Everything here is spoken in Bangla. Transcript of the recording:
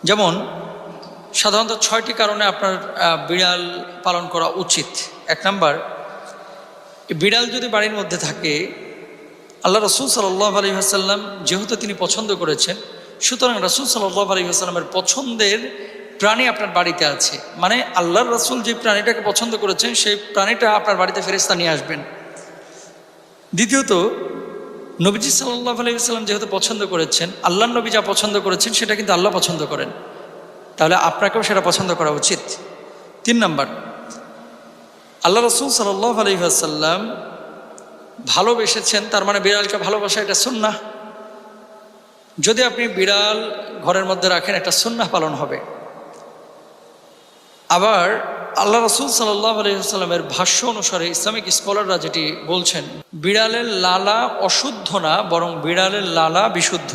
যেমন সাধারণত 6টি কারণে আপনার বিড়াল পালন করা উচিত। 1 নাম্বার, বিড়াল যদি বাড়ির মধ্যে থাকে, আল্লাহ রসুল সাল্লাল্লাহু আলাইহি ওয়াসাল্লাম যেহেতু তিনি পছন্দ করেছেন, সুতরাং রসুল সাল্লাল্লাহু আলাইহি ওয়াসাল্লামের পছন্দের প্রাণী আপনার বাড়িতে আছে, মানে আল্লাহর রসুল যে প্রাণীটাকে পছন্দ করেছেন সেই প্রাণীটা আপনার বাড়িতে ফেরেশতা নিয়ে আসবেন। দ্বিতীয়ত, নবীজি সাল্লাল্লাহু আলাইহি ওয়াসাল্লাম যেহেতু পছন্দ করেছেন, আল্লাহর নবী যা পছন্দ করেছেন সেটা কিন্তু আল্লাহ পছন্দ করেন, তাহলে আপনাকেও সেটা পছন্দ করা উচিত। 3 নাম্বার, আল্লাহ রসুল সাল্লাল্লাহু আলাইহি ওয়াসাল্লাম ভালোবেসেছেন, তার মানে বিড়ালকে ভালোবাসা এটা সুন্নাহ। যদি আপনি বিড়াল ঘরের মধ্যে রাখেন, একটা সুন্নাহ পালন হবে। আবার আল্লাহ রসুল সাল্লাল্লাহু আলাইহি ওয়াসাল্লামের ভাষ্য অনুসারে ইসলামিক স্কলাররা যেটি বলছেন, বিড়ালের লালা অশুদ্ধ না, বরং বিড়ালের লালা বিশুদ্ধ।